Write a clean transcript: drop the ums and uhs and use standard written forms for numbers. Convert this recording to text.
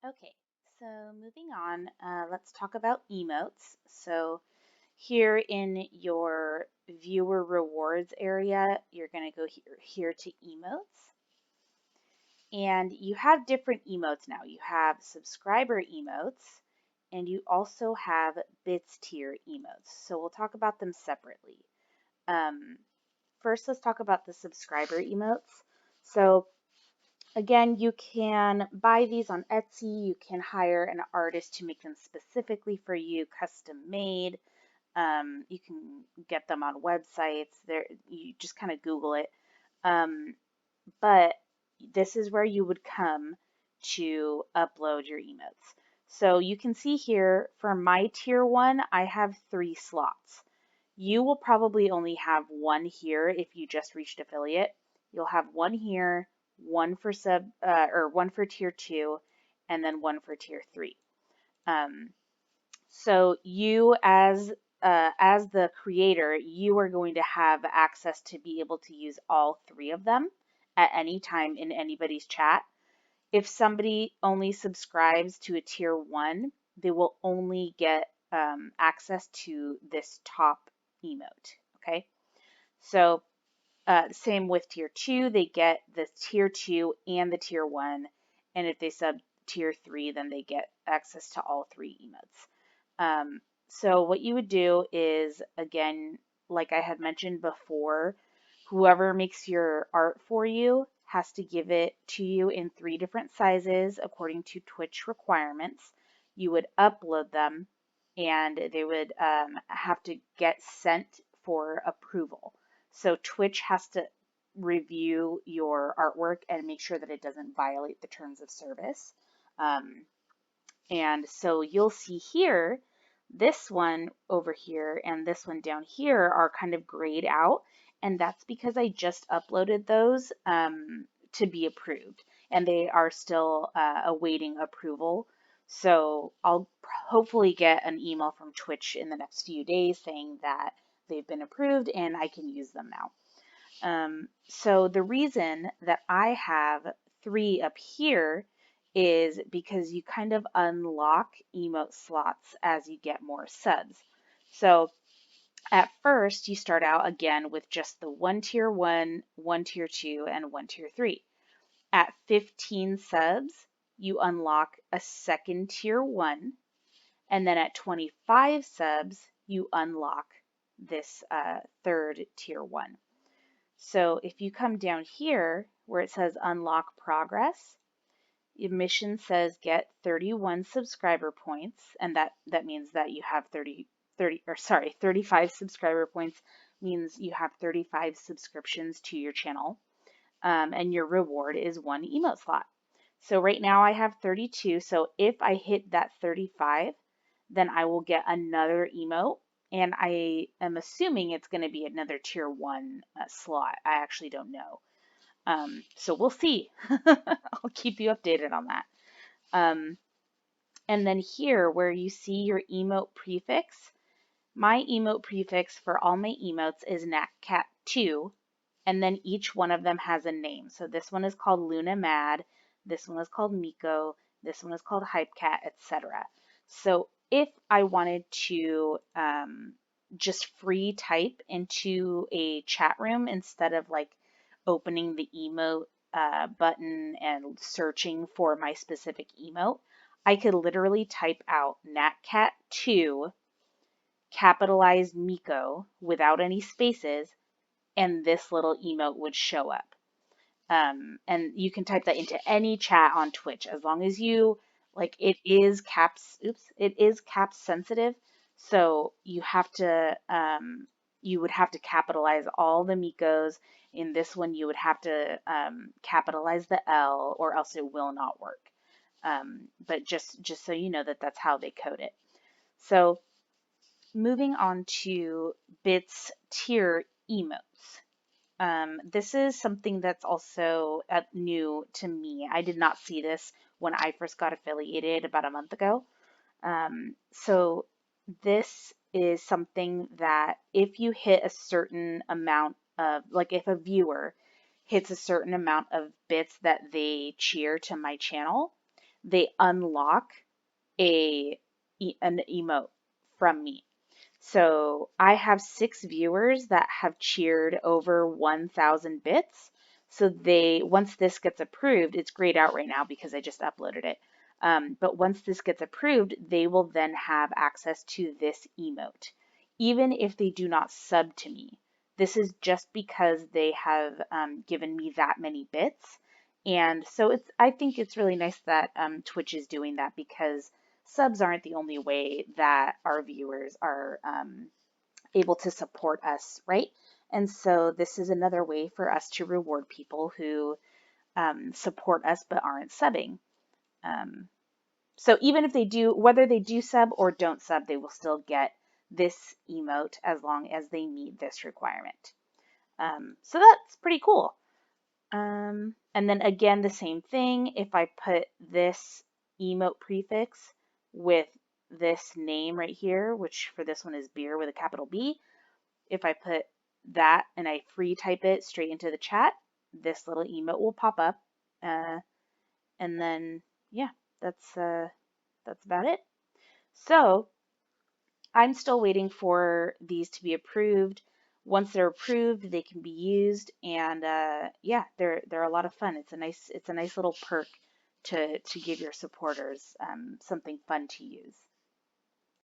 Okay, so moving on, let's talk about emotes. So here in your viewer rewards area, you're going to go here to emotes. And you have different emotes now. You have subscriber emotes, and you also have bits tier emotes. So we'll talk about them separately. Um, First, let's talk about the subscriber emotes. So again, you can buy these on Etsy. You can hire an artist to make them specifically for you, custom made. You can get them on websites. There, you just kind of Google it. But this is where you would come to upload your emotes. So you can see here for my tier one, I have 3 slots. You will probably only have one here if you just reached affiliate. You'll have one here, one for one for tier two, and then one for tier three. Um, so you as the creator, you are going to have access to be able to use all 3 of them at any time in anybody's chat. If somebody only subscribes to a tier one, they will only get access to this top emote. Okay, so same with tier two, they get the tier two and the tier one, and if they sub tier three, then they get access to all 3 emotes. So what you would do is, again, like I had mentioned before, whoever makes your art for you has to give it to you in 3 different sizes according to Twitch requirements. You would upload them and they would have to get sent for approval. So Twitch has to review your artwork and make sure that it doesn't violate the terms of service. Um, and so you'll see here, this one over here and this one down here are kind of grayed out. And that's because I just uploaded those to be approved. And they are still awaiting approval. So I'll hopefully get an email from Twitch in the next few days saying that they've been approved and I can use them now. So the reason that I have 3 up here is because you kind of unlock emote slots as you get more subs. So at first you start out again with just the one tier one tier two, and one tier three. At 15 subs, you unlock a second tier one, and then at 25 subs, you unlock this third tier one. So if you come down here where it says unlock progress, your mission says get 31 subscriber points, and that means that you have 35 subscriber points means you have 35 subscriptions to your channel, and your reward is 1 emote slot. So right now I have 32, so if I hit that 35, then I will get another emote, and I am assuming it's going to be another tier one slot. I actually don't know. So we'll see. I'll keep you updated on that. Um, and then here where you see your emote prefix, my emote prefix for all my emotes is NatCat2, and then each one of them has a name. So this one is called Luna Mad, this one is called Miko, this one is called Hypecat, etc. So if I wanted to just free type into a chat room instead of like opening the emote button and searching for my specific emote, I could literally type out NatCat2 capitalized Miko without any spaces, and this little emote would show up. And you can type that into any chat on Twitch as long as you like it is caps sensitive. So you would have to capitalize all the Mikos. In this one, you would have to capitalize the L, or else it will not work. But just so you know that that's how they code it. So moving on to bits tier emotes. This is something that's also new to me. I did not see this when I first got affiliated about a month ago. So this is something that if you hit a certain amount of, like if a viewer hits a certain amount of bits that they cheer to my channel, they unlock an emote from me. So I have 6 viewers that have cheered over 1,000 bits. So once this gets approved, it's grayed out right now because I just uploaded it. But once this gets approved, they will then have access to this emote, even if they do not sub to me. This is just because they have given me that many bits. And so I think it's really nice that Twitch is doing that, because subs aren't the only way that our viewers are able to support us, right? And so this is another way for us to reward people who support us but aren't subbing. Um, so even if they do, whether they do sub or don't sub, they will still get this emote as long as they meet this requirement. So that's pretty cool. And then again, the same thing. If I put this emote prefix with this name right here, which for this one is beer with a capital B, if I put that and I free type it straight into the chat, this little emote will pop up. And then, yeah, that's about it. So I'm still waiting for these to be approved. Once they're approved, they can be used, and yeah, they're a lot of fun. It's a nice little perk to give your supporters something fun to use.